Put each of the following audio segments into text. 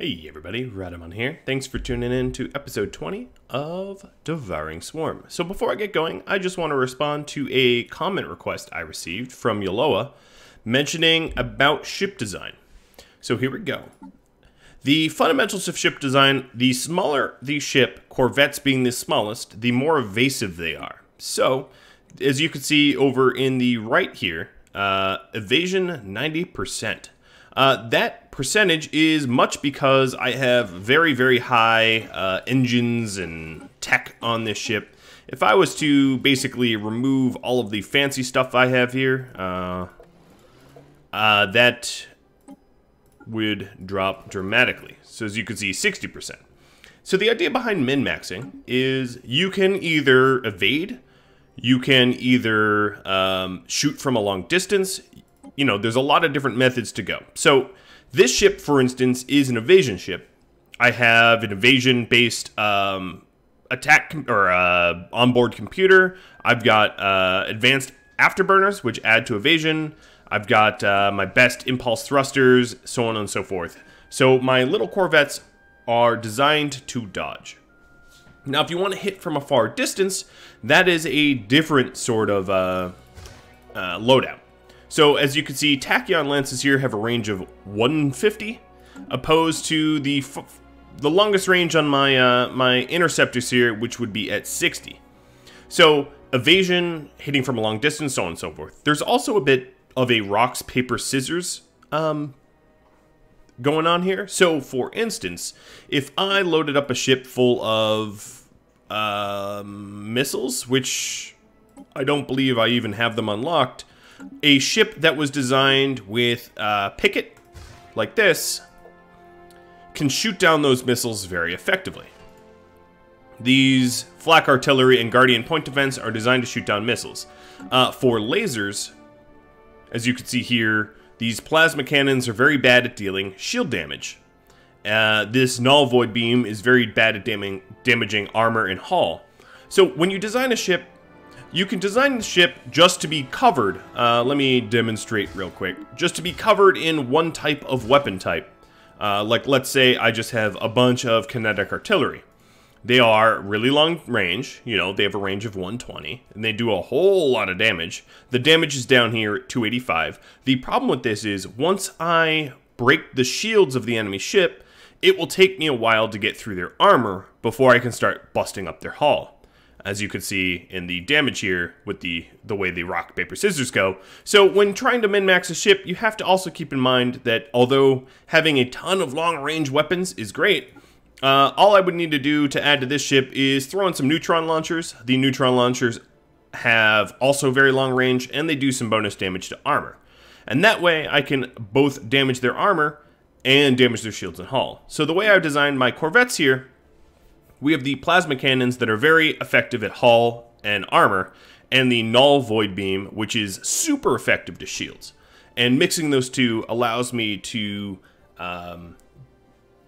Hey everybody, Rhadamant here. Thanks for tuning in to episode 20 of Devouring Swarm. So before I get going, I just want to respond to a comment request I received from Yoloa mentioning about ship design. So here we go. The fundamentals of ship design: the smaller the ship, corvettes being the smallest, the more evasive they are. So, as you can see over in the right here, evasion 90%. That percentage is much because I have very, very high engines and tech on this ship. If I was to basically remove all of the fancy stuff I have here, that would drop dramatically. So as you can see, 60%. So the idea behind min-maxing is you can either evade, you can either shoot from a long distance. You know, there's a lot of different methods to go. So this ship, for instance, is an evasion ship. I have an evasion-based attack or onboard computer. I've got advanced afterburners, which add to evasion. I've got my best impulse thrusters, so on and so forth. So my little corvettes are designed to dodge. Now, if you want to hit from a far distance, that is a different sort of loadout. So, as you can see, Tachyon lances here have a range of 150, opposed to the longest range on my my interceptors here, which would be at 60. So, evasion, hitting from a long distance, so on and so forth. There's also a bit of a rocks, paper, scissors going on here. So, for instance, if I loaded up a ship full of missiles, which I don't believe I even have them unlocked, a ship that was designed with picket, like this, can shoot down those missiles very effectively. These flak artillery and guardian point defense are designed to shoot down missiles. For lasers, as you can see here, these plasma cannons are very bad at dealing shield damage. This null void beam is very bad at damaging armor and hull. So when you design a ship, you can design the ship just to be covered. Let me demonstrate real quick. Just to be covered in one type of weapon type. Like, let's say I just have a bunch of kinetic artillery. They are really long range. You know, they have a range of 120. And they do a whole lot of damage. The damage is down here at 285. The problem with this is, once I break the shields of the enemy ship, it will take me a while to get through their armor before I can start busting up their hull, as you can see in the damage here with the way the rock, paper, scissors go. So when trying to min-max a ship, you have to also keep in mind that although having a ton of long-range weapons is great, all I would need to do to add to this ship is throw in some neutron launchers. The neutron launchers have also very long range, and they do some bonus damage to armor. And that way I can both damage their armor and damage their shields and hull. So the way I've designed my corvettes here, we have the plasma cannons that are very effective at hull and armor, and the null void beam, which is super effective to shields. And mixing those two allows me to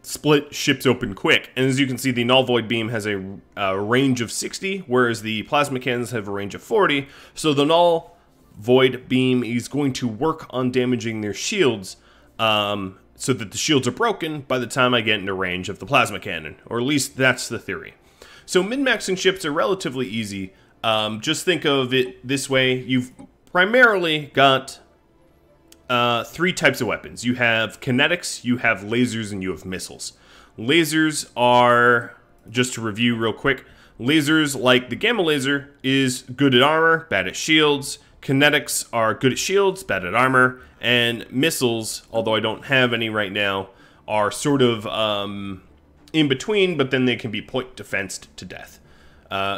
split ships open quick. And as you can see, the null void beam has a range of 60, whereas the plasma cannons have a range of 40. So the null void beam is going to work on damaging their shields, so that the shields are broken by the time I get into range of the plasma cannon. Or at least that's the theory. So min-maxing ships are relatively easy. Just think of it this way. You've primarily got three types of weapons. You have kinetics, you have lasers, and you have missiles. Lasers are, just to review real quick, lasers like the gamma laser is good at armor, bad at shields. Kinetics are good at shields, bad at armor, and missiles, although I don't have any right now, are sort of in between, but then they can be point defensed to death.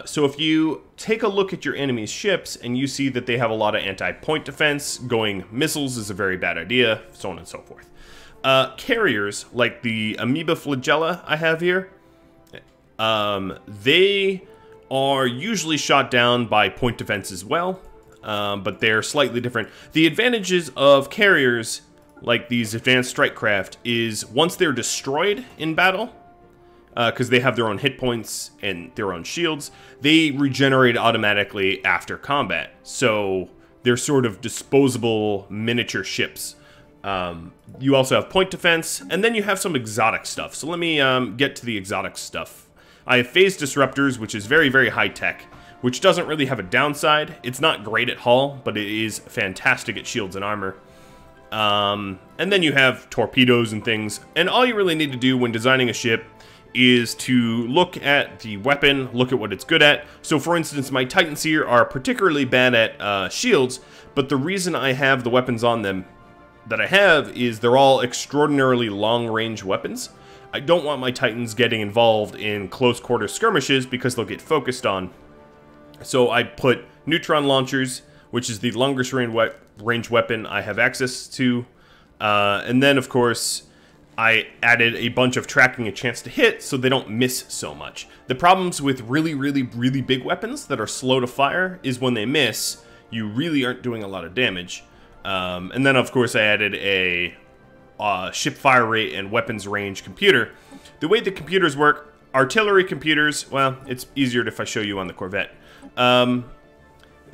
So if you take a look at your enemy's ships and you see that they have a lot of anti-point defense, going missiles is a very bad idea, so on and so forth. Carriers, like the amoeba flagella I have here, they are usually shot down by point defense as well. But they're slightly different. The advantages of carriers, like these advanced strike craft, is once they're destroyed in battle, because they have their own hit points and their own shields, they regenerate automatically after combat. So they're sort of disposable miniature ships. You also have point defense, and then you have some exotic stuff. So let me get to the exotic stuff. I have phase disruptors, which is very, very high tech, which doesn't really have a downside. It's not great at hull, but it is fantastic at shields and armor. And then you have torpedoes and things. And all you really need to do when designing a ship is to look at the weapon, look at what it's good at. So for instance, my Titans here are particularly bad at shields, but the reason I have the weapons on them that I have is they're all extraordinarily long-range weapons. I don't want my Titans getting involved in close-quarter skirmishes because they'll get focused on. So I put neutron launchers, which is the longest range weapon I have access to. And then, of course, I added a bunch of tracking a chance to hit so they don't miss so much. The problems with really, really, really big weapons that are slow to fire is when they miss, you really aren't doing a lot of damage. And then, of course, I added a ship fire rate and weapons range computer. The way the computers work, artillery computers, well, it's easier if I show you on the Corvette.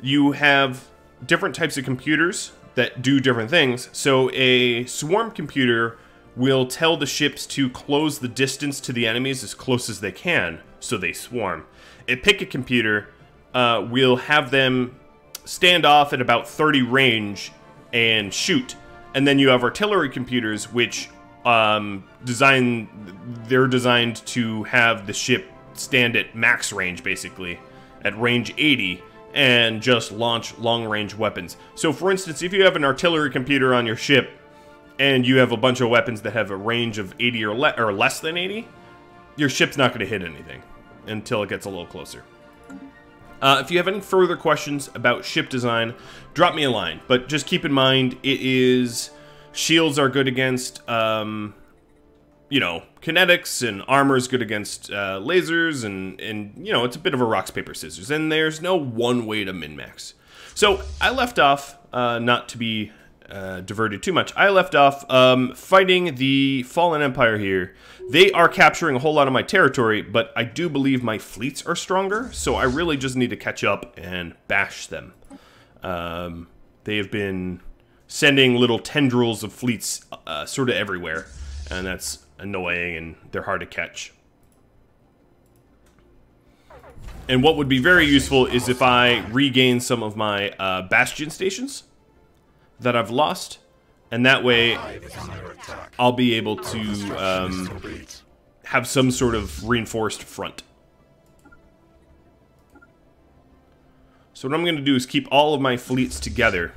You have different types of computers that do different things. So a swarm computer will tell the ships to close the distance to the enemies as close as they can, so they swarm. A picket computer will have them stand off at about 30 range and shoot. And then you have artillery computers, which they're designed to have the ship stand at max range, basically, at range 80, and just launch long-range weapons. So, for instance, if you have an artillery computer on your ship, and you have a bunch of weapons that have a range of 80 or less than 80, your ship's not going to hit anything until it gets a little closer. If you have any further questions about ship design, drop me a line. But just keep in mind, shields are good against, kinetics, and armor is good against lasers, and it's a bit of a rocks, paper, scissors. And there's no one way to min-max. So I left off, not to be diverted too much. I left off fighting the Fallen Empire here. They are capturing a whole lot of my territory, but I do believe my fleets are stronger, so I really just need to catch up and bash them. They have been sending little tendrils of fleets sort of everywhere, and that's annoying, and they're hard to catch. And what would be very useful is if I regain some of my bastion stations that I've lost, and that way I'll be able to have some sort of reinforced front. So what I'm going to do is keep all of my fleets together.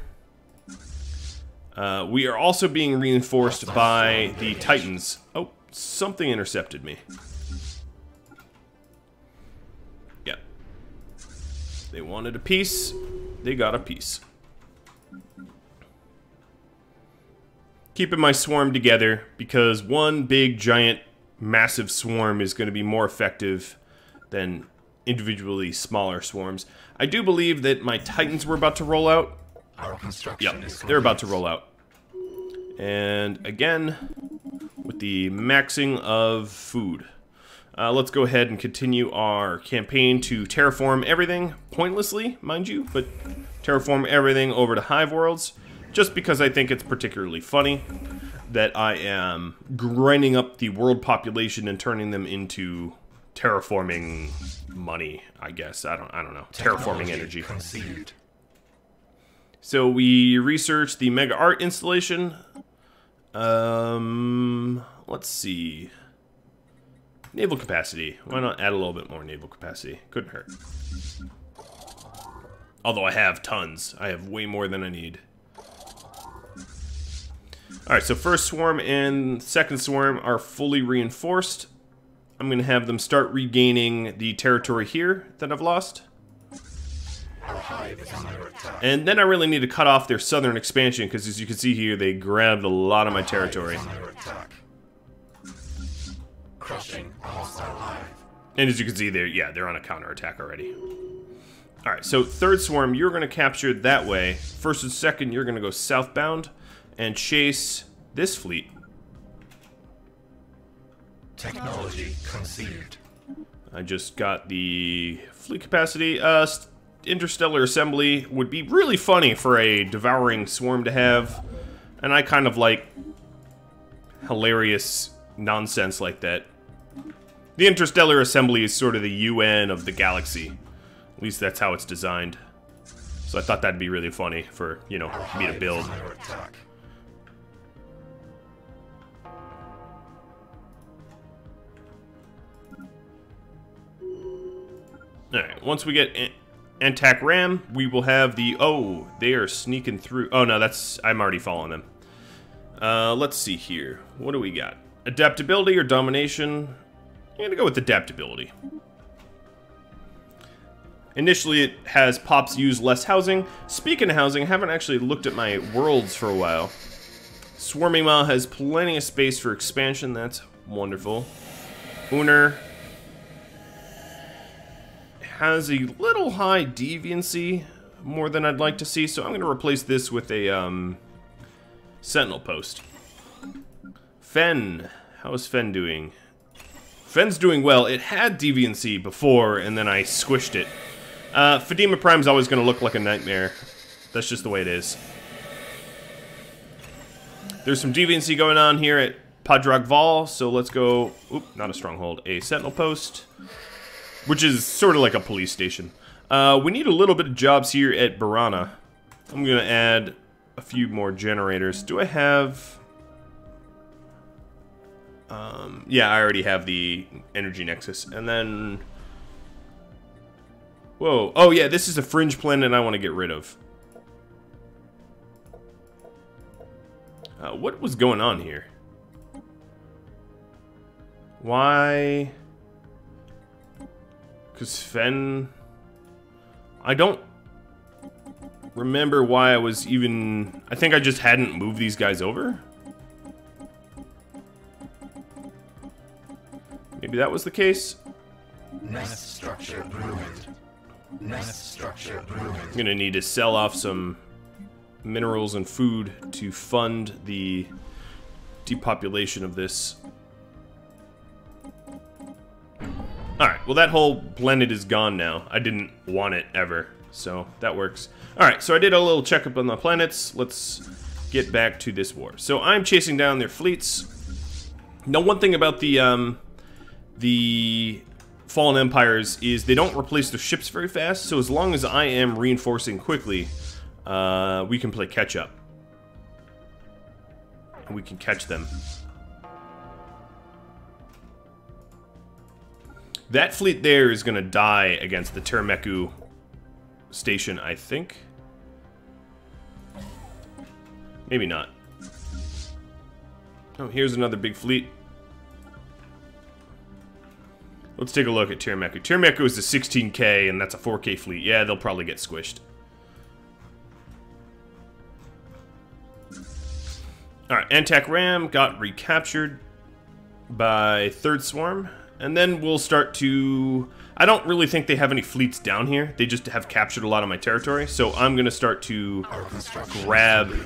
We are also being reinforced by the Titans. Oh, something intercepted me. Yeah. They wanted a piece. They got a piece. Keeping my swarm together, because one big, giant, massive swarm is going to be more effective than individually smaller swarms. I do believe that my Titans were about to roll out. Our construction is they're about to roll out. And again, with the maxing of food. Let's go ahead and continue our campaign to terraform everything, pointlessly, mind you, but terraform everything over to Hive Worlds. Just because I think it's particularly funny that I am grinding up the world population and turning them into terraforming money, I guess. I don't know. Terraforming energy. Conceived. So we researched the Mega Art installation. Let's see. Naval capacity. Why not add a little bit more naval capacity? Couldn't hurt. Although I have tons. I have way more than I need. Alright, so first swarm and second swarm are fully reinforced. I'm going to have them start regaining the territory here that I've lost. Our hive is under attack. And then I really need to cut off their southern expansion, because as you can see here, they grabbed a lot of my territory. Under attack. Crushing a hostile hive. And as you can see, they're on a counterattack already. Alright, so third swarm, you're going to capture that way. First and second, you're going to go southbound and chase this fleet. Technology conceived. I just got the fleet capacity. Interstellar assembly would be really funny for a devouring swarm to have. And I kind of like hilarious nonsense like that. The Interstellar Assembly is sort of the UN of the galaxy. At least that's how it's designed. So I thought that'd be really funny for, you know, me to build. Alright, once we get Antac Ram, we will have the... Oh, they are sneaking through. Oh, no, that's... I'm already following them. Let's see here. What do we got? Adaptability or domination? I'm gonna go with adaptability. Initially, it has pops use less housing. Speaking of housing, I haven't actually looked at my worlds for a while. Swarming Maw has plenty of space for expansion. That's wonderful. Uner has a little high deviancy, more than I'd like to see, so I'm going to replace this with a sentinel post. Fen. How is Fen doing? Fen's doing well. It had deviancy before, and then I squished it. Fadima Prime's always going to look like a nightmare. That's just the way it is. There's some deviancy going on here at Padrag Val, so let's go... Oop, not a stronghold. A sentinel post, which is sort of like a police station. We need a little bit of jobs here at Barana. I'm going to add a few more generators. Do I have... yeah, I already have the energy nexus. And then... Whoa. Oh, yeah, this is a fringe planet I want to get rid of. What was going on here? Why? Because Fen... I don't remember why I was even... I think I just hadn't moved these guys over? Maybe that was the case? Nest structure ruined. Nest structure ruined. I'm gonna need to sell off some minerals and food to fund the depopulation of this. Alright, well that whole planet is gone now. I didn't want it ever, so that works. Alright, so I did a little checkup on the planets. Let's get back to this war. So I'm chasing down their fleets. Now one thing about the Fallen Empires is they don't replace their ships very fast, so as long as I am reinforcing quickly, we can play catch-up. We can catch them. That fleet there is going to die against the Termeku station, I think. Maybe not. Oh, here's another big fleet. Let's take a look at Termeku. Termeku is a 16k, and that's a 4k fleet. Yeah, they'll probably get squished. Alright, Antac Ram got recaptured by Third Swarm. And then we'll start to... I don't really think they have any fleets down here. They just have captured a lot of my territory. So I'm going to start to grab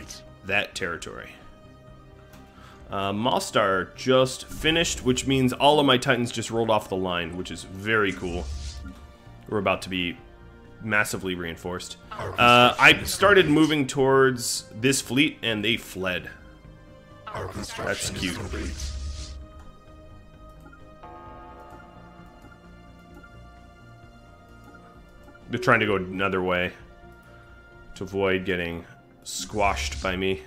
that territory. Malstar just finished, which means all of my Titans just rolled off the line, which is very cool. We're about to be massively reinforced. I started moving towards this fleet, and they fled. That's cute. They're trying to go another way to avoid getting squashed by me.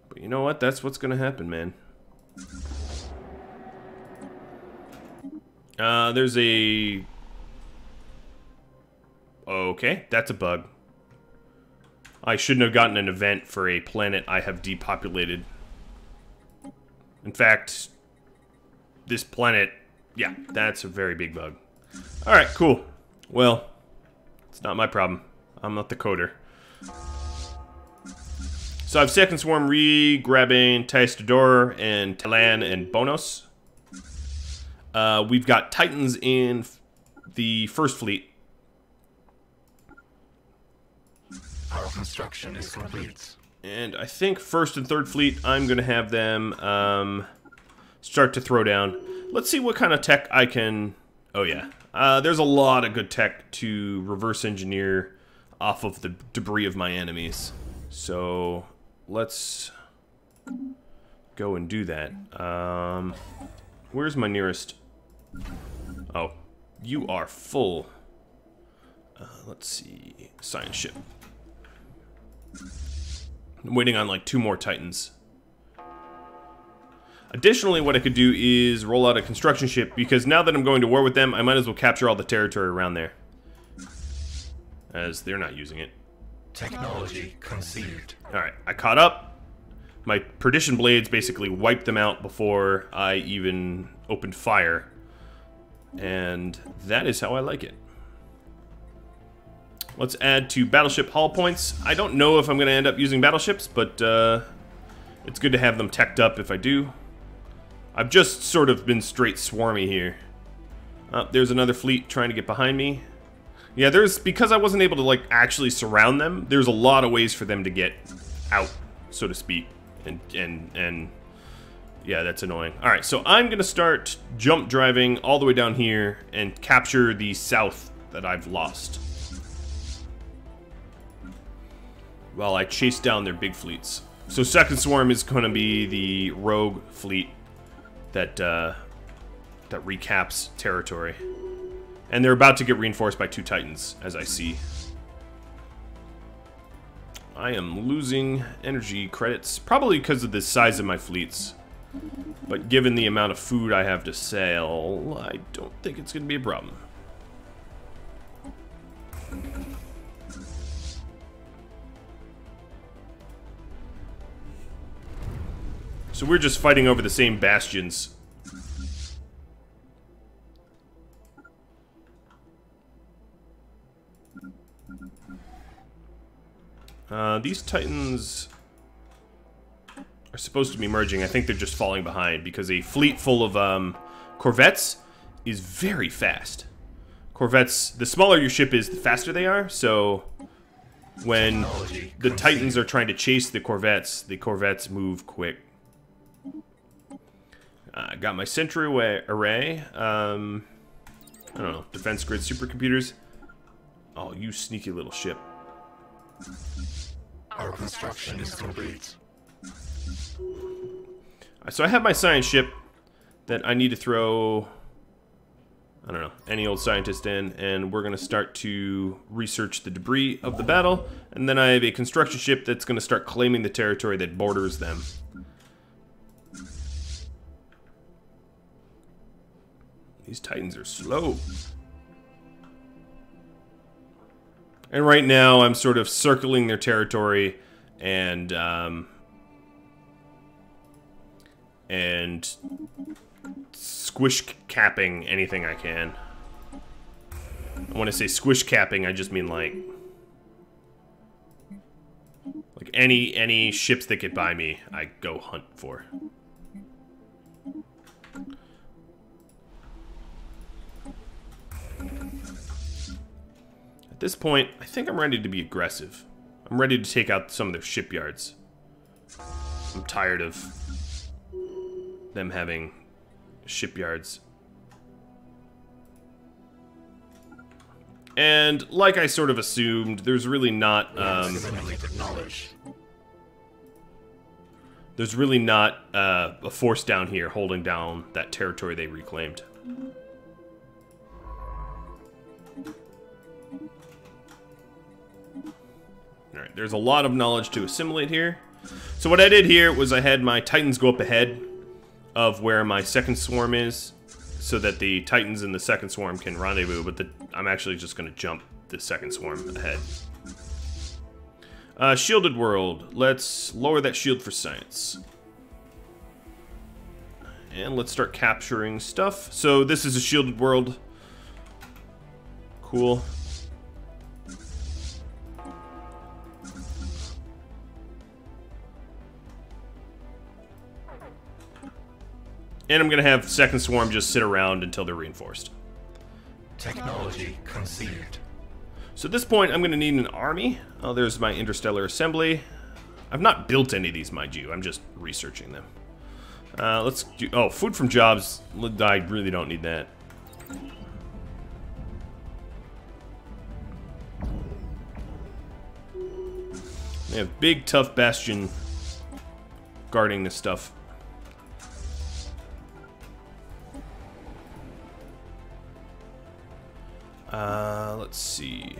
But you know what? That's what's gonna happen, man. There's a... Okay, that's a bug. I shouldn't have gotten an event for a planet I have depopulated. In fact, this planet... Yeah, that's a very big bug. Alright, cool. Well, it's not my problem. I'm not the coder. So I have Second Swarm re-grabbing Taistador and Talan and Bonos. We've got Titans in the first fleet. Our construction is complete. And I think first and third fleet, I'm going to have them start to throw down. Let's see what kind of tech I can... Oh yeah. There's a lot of good tech to reverse engineer off of the debris of my enemies. So let's go and do that. Where's my nearest? Oh, you are full. Let's see. Science ship. I'm waiting on like 2 more Titans. Additionally, what I could do is roll out a construction ship, because now that I'm going to war with them, I might as well capture all the territory around there, as they're not using it. Technology conceived. Alright, I caught up. My Perdition Blades basically wiped them out before I even opened fire. And that is how I like it. Let's add to battleship hull points. I don't know if I'm going to end up using battleships, but it's good to have them teched up if I do. I've just sort of been straight swarmy here. There's another fleet trying to get behind me. Yeah, because I wasn't able to like actually surround them, there's a lot of ways for them to get out, so to speak. And yeah, that's annoying. Alright, so I'm gonna start jump driving all the way down here and capture the south that I've lost, while I chase down their big fleets. So second swarm is gonna be the rogue fleet that recaps territory. And they're about to get reinforced by 2 Titans, as I see. I am losing energy credits, probably because of the size of my fleets. But given the amount of food I have to sell, I don't think it's going to be a problem. So we're just fighting over the same bastions. These Titans are supposed to be merging. I think they're just falling behind because a fleet full of corvettes is very fast. Corvettes, the smaller your ship is, the faster they are. So when the Titans are trying to chase the corvettes move quick. I got my sentry array. I don't know, defense grid supercomputers. Oh, you sneaky little ship. Our construction is complete. So I have my science ship that I need to throw, I don't know, any old scientist in, and we're going to start to research the debris of the battle, and then I have a construction ship that's going to start claiming the territory that borders them. These Titans are slow. And right now, I'm sort of circling their territory and squish capping anything I can. When I say squish capping, I just mean like any ships that get by me, I go hunt for. At this point, I think I'm ready to be aggressive. I'm ready to take out some of their shipyards. I'm tired of them having shipyards. And like I sort of assumed, there's really not a force down here holding down that territory they reclaimed. Alright, there's a lot of knowledge to assimilate here. So what I did here was I had my Titans go up ahead of where my second swarm is, so that the Titans in the second swarm can rendezvous, but I'm actually just going to jump the second swarm ahead. Shielded world. Let's lower that shield for science. And let's start capturing stuff. So this is a shielded world. Cool. And I'm going to have second swarm just sit around until they're reinforced. Technology conceived. So at this point, I'm going to need an army. Oh, there's my interstellar assembly. I've not built any of these, mind you. I'm just researching them. Let's do... Oh, food from jobs. I really don't need that. They have big, tough bastion guarding this stuff. Let's see.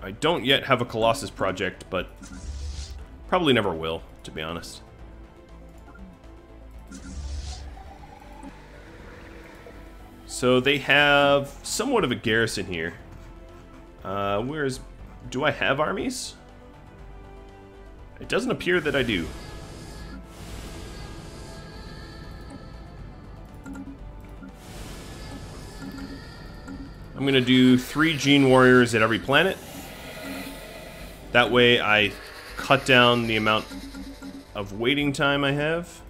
I don't yet have a Colossus project, but probably never will, to be honest. So they have somewhat of a garrison here. Do I have armies? It doesn't appear that I do. I'm gonna do 3 Gene Warriors at every planet. That way I cut down the amount of waiting time I have.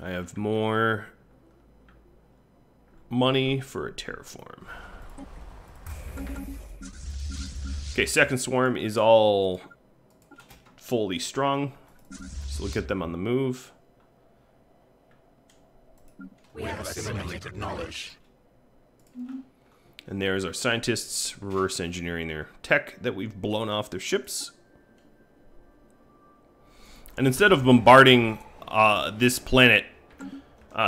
I have more money for a terraform. Okay, second swarm is all fully strong. So we'll get them on the move. We have assimilated knowledge. And there's our scientists reverse engineering their tech that we've blown off their ships. And instead of bombarding this planet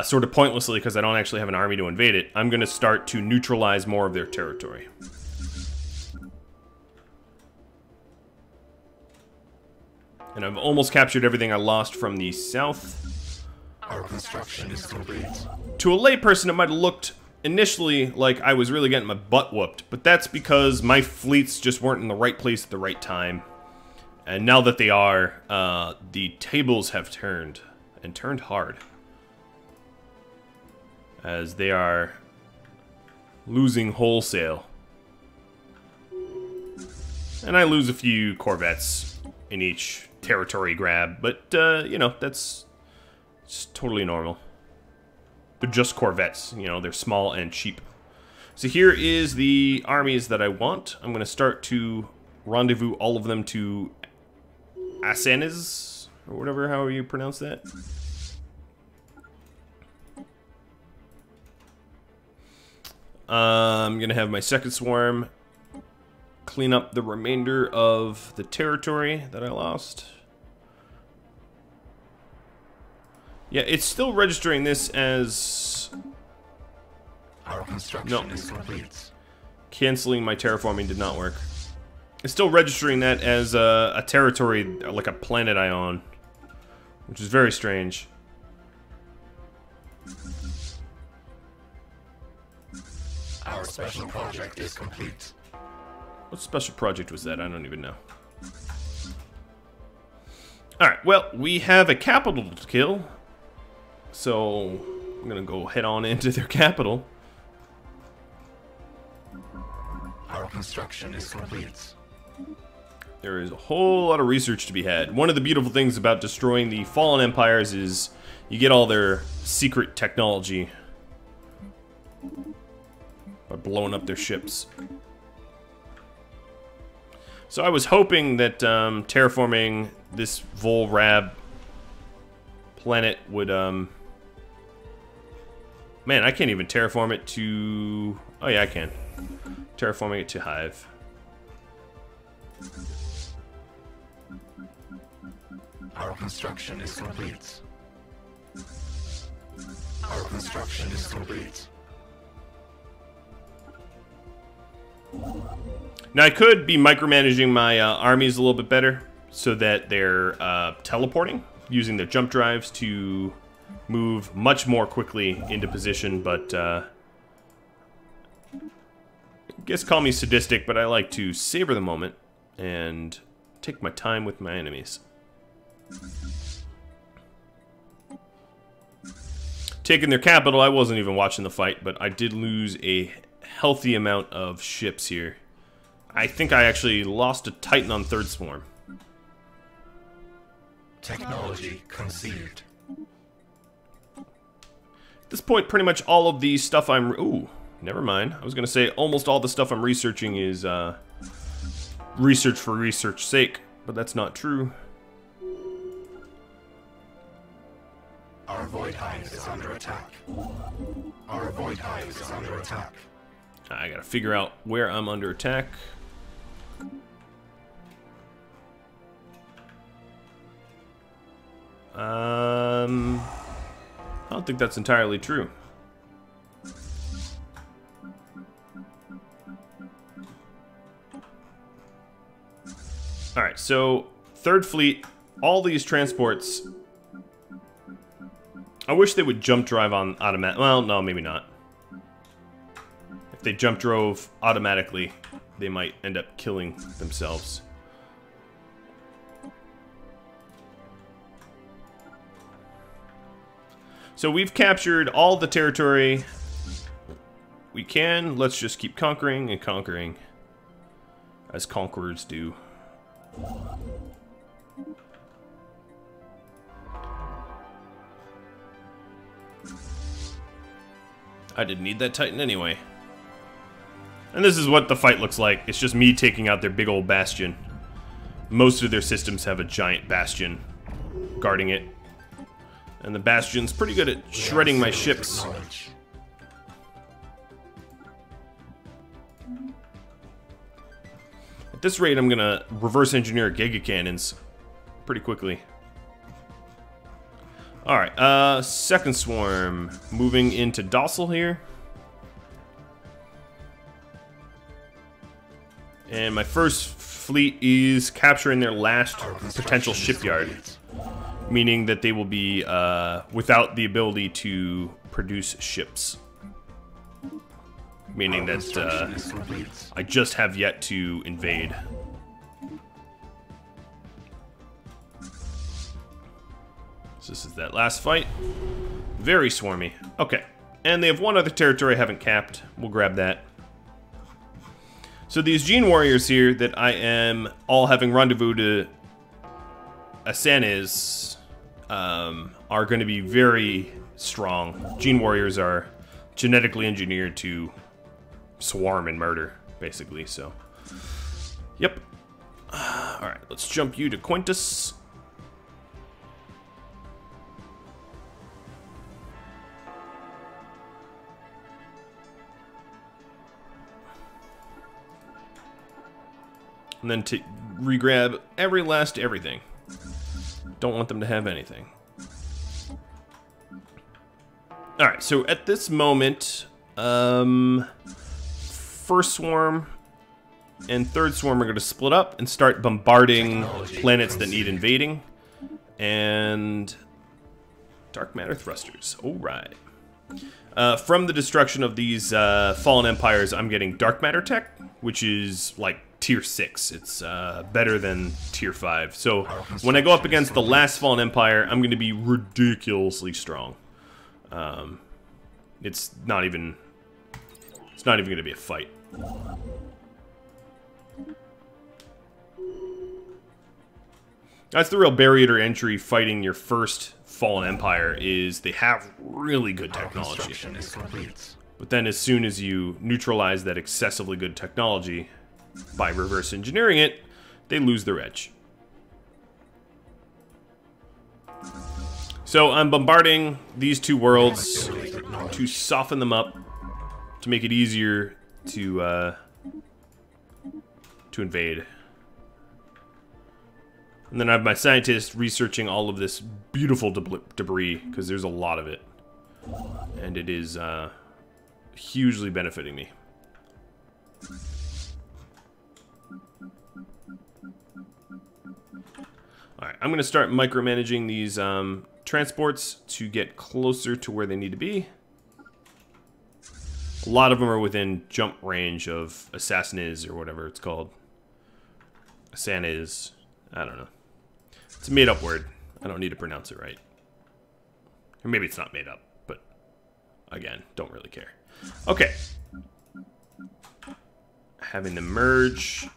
sort of pointlessly because I don't actually have an army to invade it, I'm going to start to neutralize more of their territory. And I've almost captured everything I lost from the south. Our construction is complete. To a layperson, it might have looked initially like I was really getting my butt whooped, but that's because my fleets just weren't in the right place at the right time. And now that they are, the tables have turned, and turned hard. As they are losing wholesale. And I lose a few corvettes in each territory grab, but, you know, that's just totally normal. They're just corvettes, you know, they're small and cheap. So here is the armies that I want. I'm going to start to rendezvous all of them to Asenes, or whatever, however you pronounce that. I'm going to have my second swarm clean up the remainder of the territory that I lost. Yeah, it's still registering this as... Our construction is complete. Canceling my terraforming did not work. It's still registering that as a territory, like a planet I own, which is very strange. Our special project is complete. What special project was that? I don't even know. Alright, well, we have a capital to kill. So, I'm gonna go head on into their capital. Our construction is complete. There is a whole lot of research to be had. One of the beautiful things about destroying the fallen empires is you get all their secret technology by blowing up their ships. So I was hoping that terraforming this Volrab planet would... Man, I can't even terraform it to... Oh yeah, I can. Terraforming it to Hive. Our construction is complete. Our construction is complete. Now I could be micromanaging my armies a little bit better so that they're teleporting, using their jump drives to move much more quickly into position, but I guess call me sadistic, but I like to savor the moment and take my time with my enemies. Taking their capital, I wasn't even watching the fight, but I did lose a healthy amount of ships here. I think I actually lost a Titan on third swarm. Technology conceived. At this point, pretty much all of the stuff I'm... Ooh, never mind. I was going to say almost all the stuff I'm researching is research for research's sake, but that's not true. Our Our void hive is under attack. Our void hive is under attack. I gotta figure out where I'm under attack. I don't think that's entirely true. Alright, so Third Fleet, all these transports. I wish they would jump drive on automatic. Well, no, maybe not. If they jump drove automatically, they might end up killing themselves. So we've captured all the territory we can. Let's just keep conquering and conquering, as conquerors do. I didn't need that Titan anyway. And this is what the fight looks like. It's just me taking out their big old bastion. Most of their systems have a giant bastion guarding it. And the bastion's pretty good at shredding my ships. At this rate, I'm gonna reverse engineer Giga Cannons pretty quickly. Alright, second swarm. Moving into Docile here. And my first fleet is capturing their last potential shipyard. Meaning that they will be without the ability to produce ships. Meaning that I just have yet to invade. So this is that last fight. Very swarmy. Okay. And they have one other territory I haven't capped. We'll grab that. So these Gene Warriors here that I am all having rendezvous to Asanis are going to be very strong. Gene Warriors are genetically engineered to swarm and murder, basically, so. Yep. Alright, let's jump you to Quintus. And then to regrab every last everything. Don't want them to have anything. Alright, so at this moment, first swarm and third swarm are going to split up and start bombarding planets that need invading. And dark matter thrusters. Alright. From the destruction of these fallen empires, I'm getting dark matter tech, which is like tier 6. It's better than tier 5. So when I go up against the last fallen empire, I'm going to be ridiculously strong. It's not even going to be a fight. That's the real barrier to entry fighting your first fallen empire, is they have really good technology. But then as soon as you neutralize that excessively good technology by reverse engineering it, they lose their edge. So I'm bombarding these two worlds to soften them up, to make it easier to invade. And then I have my scientists researching all of this beautiful debris, because there's a lot of it. And it is hugely benefiting me. Alright, I'm going to start micromanaging these transports to get closer to where they need to be. A lot of them are within jump range of Assassiniz, or whatever it's called. Asaniz. I don't know. It's a made-up word. I don't need to pronounce it right. Or maybe it's not made up, but again, don't really care. Okay. Having them merge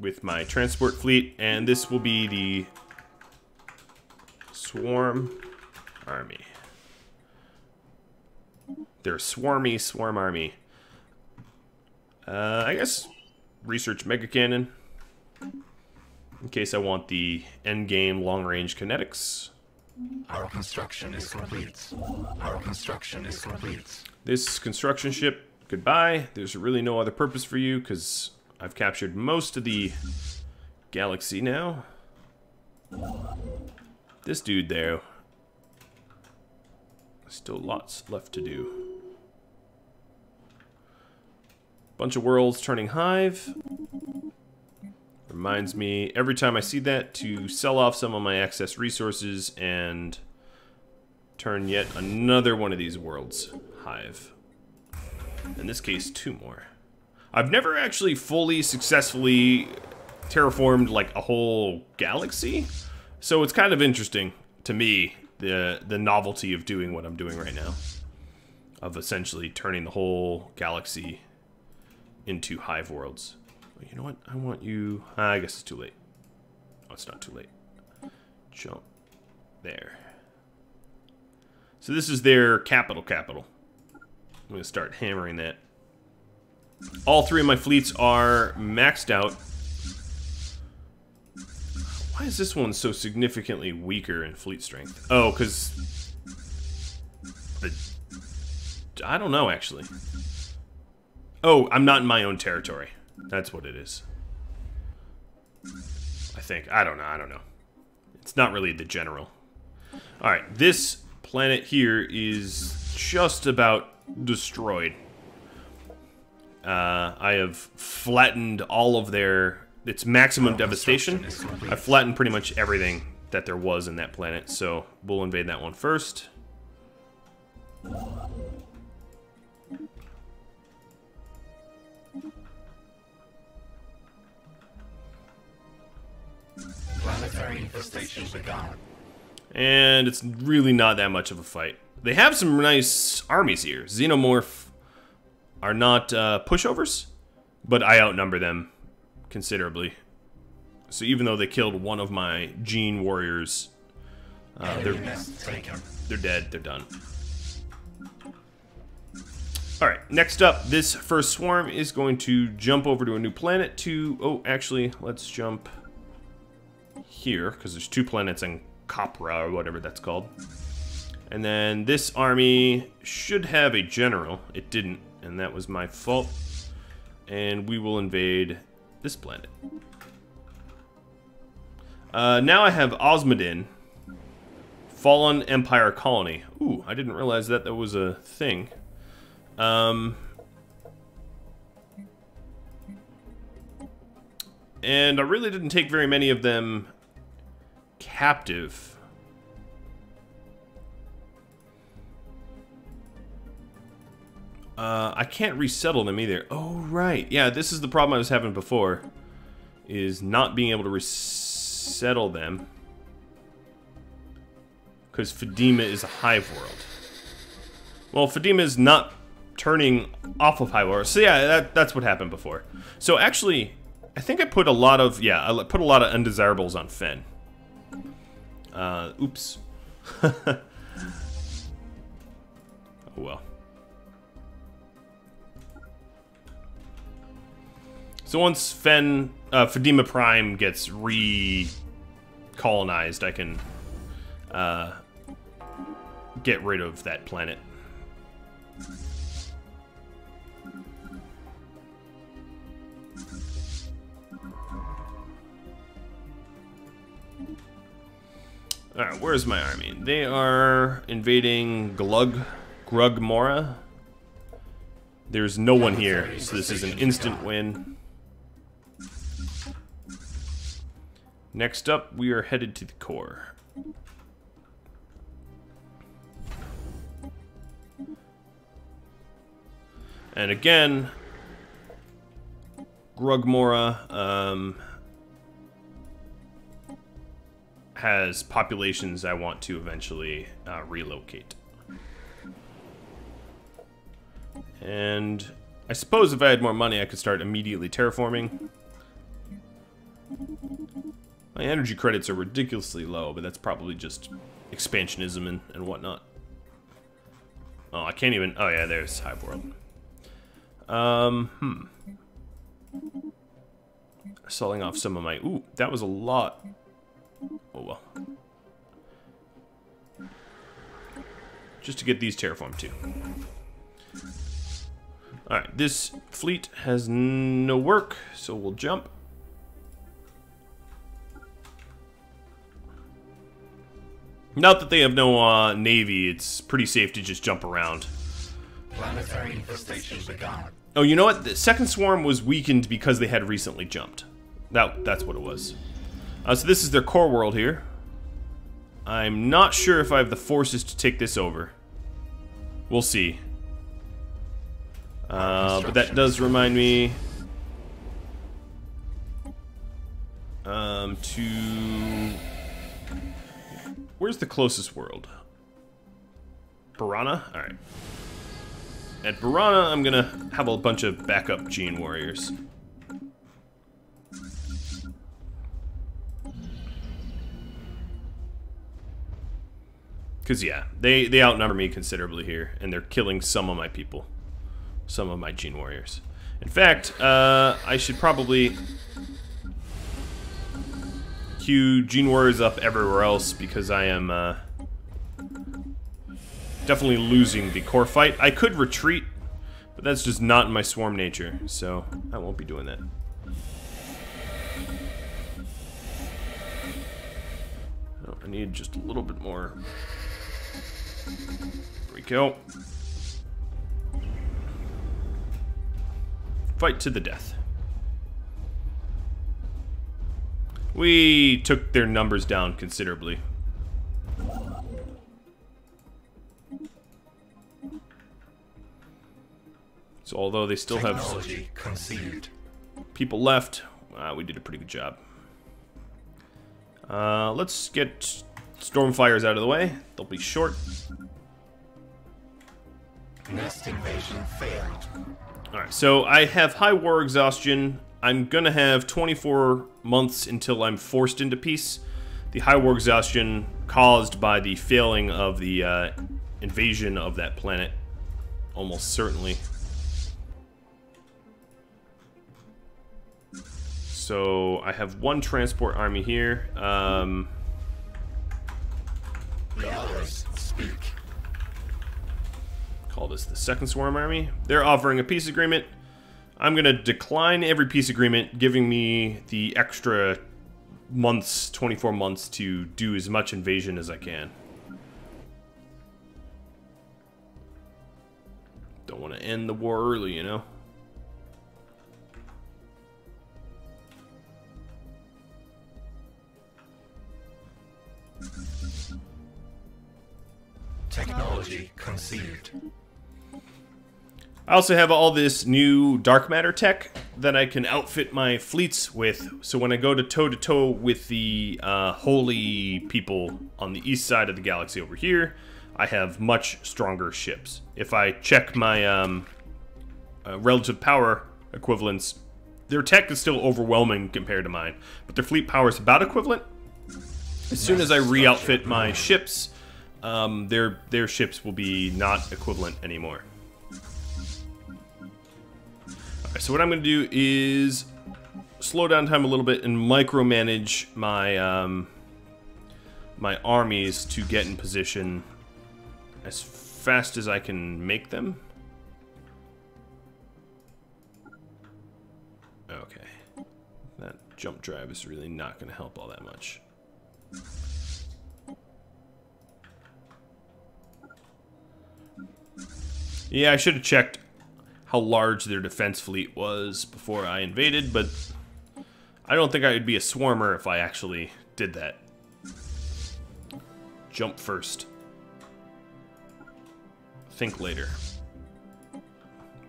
with my transport fleet, and this will be the Swarm Army. They're swarmy swarm army. I guess research Mega Cannon in case I want the endgame long-range kinetics. Our construction is complete. Our construction is complete. This construction ship, goodbye. There's really no other purpose for you because I've captured most of the galaxy now. This dude there, still lots left to do. Bunch of worlds turning hive. Reminds me every time I see that to sell off some of my excess resources and turn yet another one of these worlds hive. In this case, 2 more. I've never actually fully successfully terraformed like a whole galaxy, so it's kind of interesting to me the novelty of doing what I'm doing right now, of essentially turning the whole galaxy into hive worlds. You know what? I want you... I guess it's too late. Oh, it's not too late. Jump. There. So this is their capital. I'm going to start hammering that. All 3 of my fleets are maxed out. Why is this one so significantly weaker in fleet strength? Oh, because... I don't know, actually. Oh, I'm not in my own territory. That's what it is. I think. I don't know. It's not really the general. Alright, this planet here is just about destroyed. I have flattened all of its maximum devastation. I've flattened pretty much everything that there was in that planet, so we'll invade that one first. Planetary infestation begun. And it's really not that much of a fight. They have some nice armies here. Xenomorph are not pushovers, but I outnumber them considerably. So even though they killed one of my gene warriors, they're dead, they're done. Alright, next up, this first swarm is going to jump over to a new planet to... Oh, actually, let's jump here, because there's 2 planets in Capra, or whatever that's called. And then this army should have a general. It didn't, and that was my fault. And we will invade this planet. Now I have Osmodin, Fallen Empire Colony. Ooh, I didn't realize that that was a thing. And I really didn't take very many of them captive. I can't resettle them either. Oh, right. Yeah, this is the problem I was having before, is not being able to resettle them. Because Fedima is a hive world. Well, Fedima is not turning off of hive world. So yeah, that's what happened before. So actually, I think I put a lot of, yeah, I put a lot of undesirables on Fen. Oops. Oh well. So once Fedima Prime gets re-colonized, I can get rid of that planet. Alright, where's my army? They are invading Grugmora. There's no one here, so this is an instant win. Next up, we are headed to the core. And again, Grugmora has populations I want to eventually relocate. And I suppose if I had more money, I could start immediately terraforming. My energy credits are ridiculously low, but that's probably just expansionism and whatnot. Oh, I can't even... Oh yeah, there's Hive World. Selling off some of my... Ooh, that was a lot. Oh well. just to get these terraformed too. Alright, this fleet has no work, so we'll jump. Not that they have no navy, it's pretty safe to just jump around. Planetary infestation begun. Oh, you know what? The second swarm was weakened because they had recently jumped. That's what it was. So this is their core world here. I'm not sure if I have the forces to take this over. We'll see. But that does remind me to... Where's the closest world? Piranha? Alright. At Piranha, I'm gonna have a bunch of backup Gene warriors. Because, yeah, they outnumber me considerably here, and they're killing some of my people. Some of my Gene warriors. In fact, I should probably queue Gene warriors up everywhere else, because I am definitely losing the core fight. I could retreat, but that's just not in my swarm nature, so I won't be doing that. Oh, I need just a little bit more. There we go. Fight to the death. We took their numbers down considerably. So although they still have people left, we did a pretty good job. Let's get Stormfires out of the way. They'll be short. Nest invasion failed. Alright, so I have high war exhaustion. I'm gonna have 24 months until I'm forced into peace. The high war exhaustion caused by the failing of the invasion of that planet. Almost certainly. So I have one transport army here. The others speak. Call this the second swarm army. They're offering a peace agreement. I'm gonna decline every peace agreement, giving me the extra months, 24 months, to do as much invasion as I can. Don't want to end the war early, you know? Technology conceived. I also have all this new dark matter tech that I can outfit my fleets with, so when I go to toe with the holy people on the east side of the galaxy over here, I have much stronger ships. If I check my relative power equivalents, their tech is still overwhelming compared to mine, but their fleet power is about equivalent. As soon as I re-outfit my ships, their ships will be not equivalent anymore. Alright, so what I'm going to do is slow down time a little bit and micromanage my my armies to get in position as fast as I can make them. Okay. That jump drive is really not going to help all that much. Yeah, I should have checked how large their defense fleet was before I invaded, but I don't think I would be a swarmer if I actually did that. Jump first. Think later.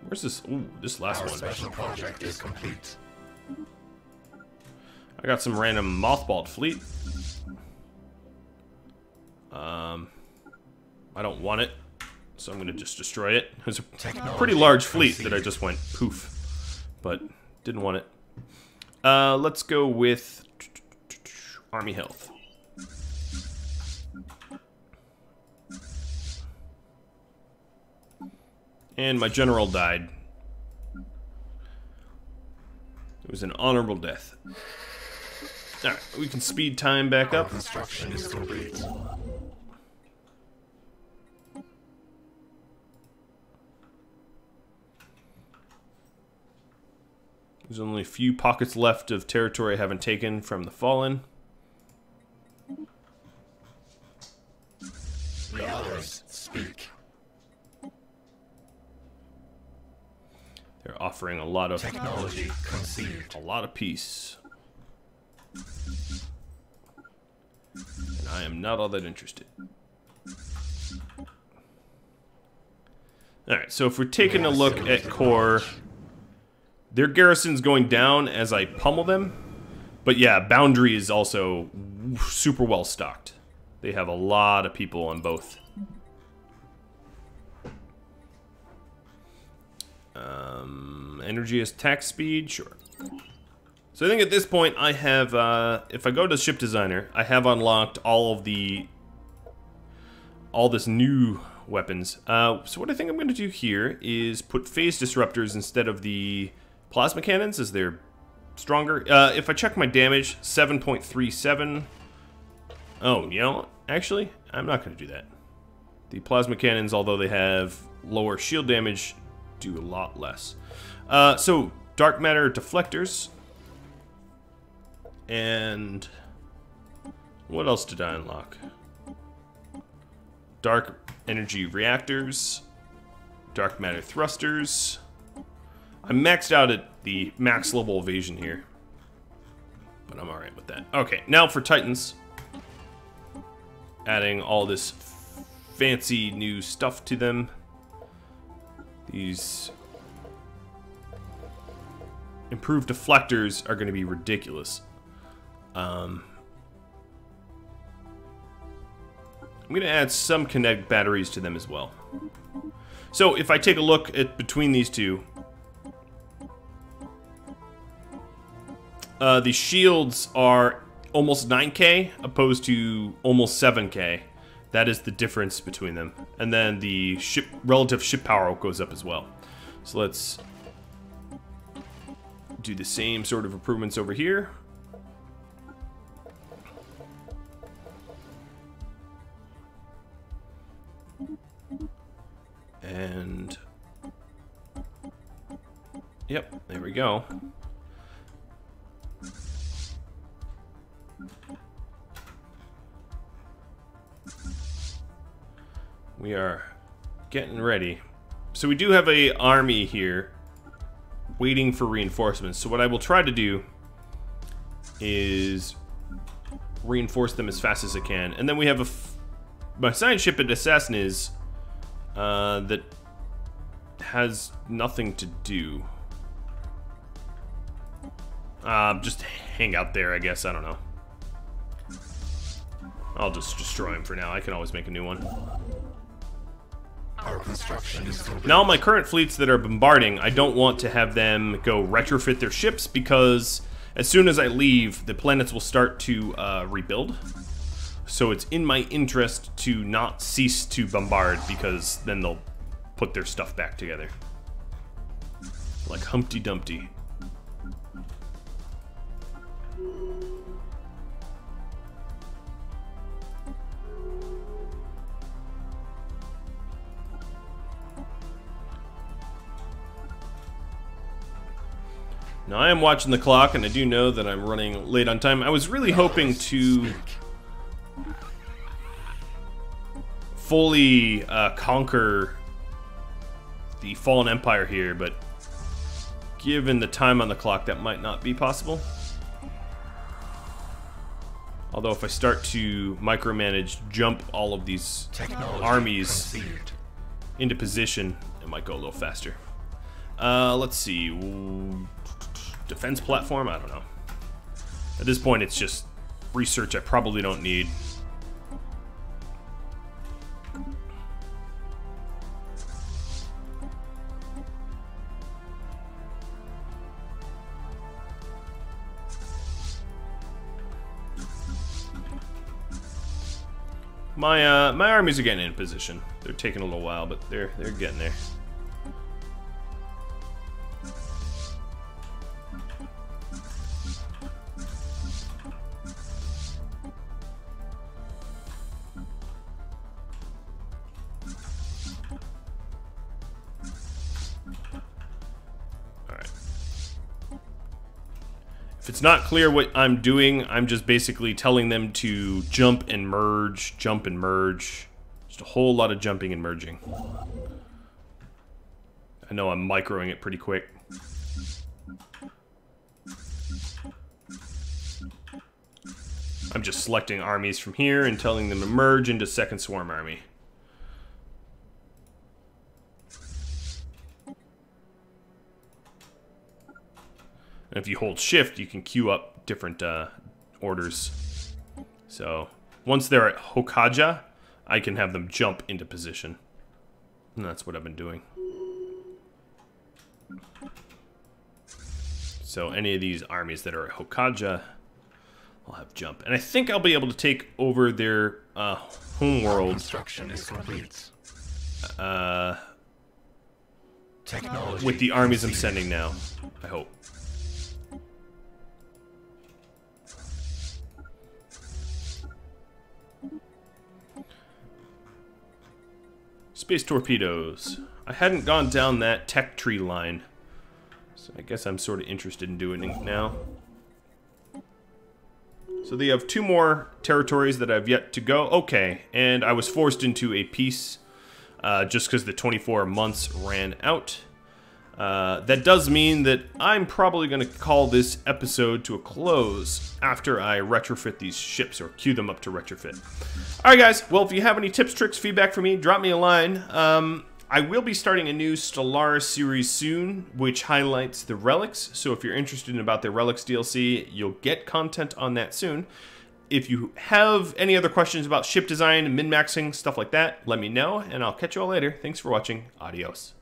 Where's this? Ooh, this last Our one. special project is complete. I got some random mothballed fleet. I don't want it, so I'm gonna just destroy it. It was a pretty large fleet that I just went poof, but didn't want it. Let's go with army health. And my general died. It was an honorable death. Alright, we can speed time back up. Construction is complete. There's only a few pockets left of territory I haven't taken from the Fallen. The others speak. They're offering a lot of Technology conceived. a lot of peace. And I am not all that interested. Alright, so if we're taking a look at core, their garrison's going down as I pummel them. But yeah, Boundary is also super well stocked. They have a lot of people on both. Energy is attack speed, sure. So I think at this point I have, if I go to ship designer, I have unlocked all this new weapons. So what I think I'm going to do here is put phase disruptors instead of the plasma cannons, as they're stronger. If I check my damage, 7.37. Oh, you know, actually, I'm not going to do that. The plasma cannons, although they have lower shield damage, do a lot less. So, dark matter deflectors. And what else did I unlock? Dark energy reactors. Dark matter thrusters. I'm maxed out at the max level evasion here, but I'm alright with that. Okay, now for Titans. Adding all this fancy new stuff to them. These improved deflectors are going to be ridiculous. I'm going to add some kinetic batteries to them as well. So if I take a look at between these two, the shields are almost 9k opposed to almost 7k. That is the difference between them. And then the relative ship power goes up as well. So let's do the same sort of improvements over here. And yep, there we go. We are getting ready. So we do have an army here waiting for reinforcements. So what I will try to do is reinforce them as fast as I can. And then we have my science ship at Assassiniz that has nothing to do. Just hang out there, I guess. I don't know. I'll just destroy him for now. I can always make a new one. Our construction is complete. Now my current fleets that are bombarding, I don't want to have them go retrofit their ships, because as soon as I leave, the planets will start to rebuild. So it's in my interest to not cease to bombard, because then they'll put their stuff back together. Like Humpty Dumpty. Now I am watching the clock, and I do know that I'm running late on time. I was really hoping to fully conquer the Fallen Empire here, but given the time on the clock, that might not be possible. Although if I start to micromanage, jump all of these armies into position, it might go a little faster. Let's see. Defense platform? I don't know. At this point, it's just research I probably don't need. My armies are getting in position. They're taking a little while, but they're getting there. If it's not clear what I'm doing, I'm just basically telling them to jump and merge, jump and merge. Just a whole lot of jumping and merging. I know I'm microing it pretty quick. I'm just selecting armies from here and telling them to merge into Second Swarm Army. And if you hold shift, you can queue up different orders. So once they're at Hokaja, I can have them jump into position. And that's what I've been doing. So any of these armies that are at Hokaja, I'll have jump. And I think I'll be able to take over their homeworld. Construction is complete. With the armies I'm sending now, I hope. Space torpedoes. I hadn't gone down that tech tree line, so I guess I'm sort of interested in doing it now. So they have 2 more territories that I've yet to go. Okay, and I was forced into a peace just because the 24 months ran out. That does mean that I'm probably going to call this episode to a close after I retrofit these ships, or queue them up to retrofit. Alright guys, well if you have any tips, tricks, feedback for me, drop me a line. I will be starting a new Stellaris series soon, which highlights the relics, so if you're interested in about the relics DLC, you'll get content on that soon. If you have any other questions about ship design, min-maxing, stuff like that, let me know, and I'll catch you all later. Thanks for watching. Adios.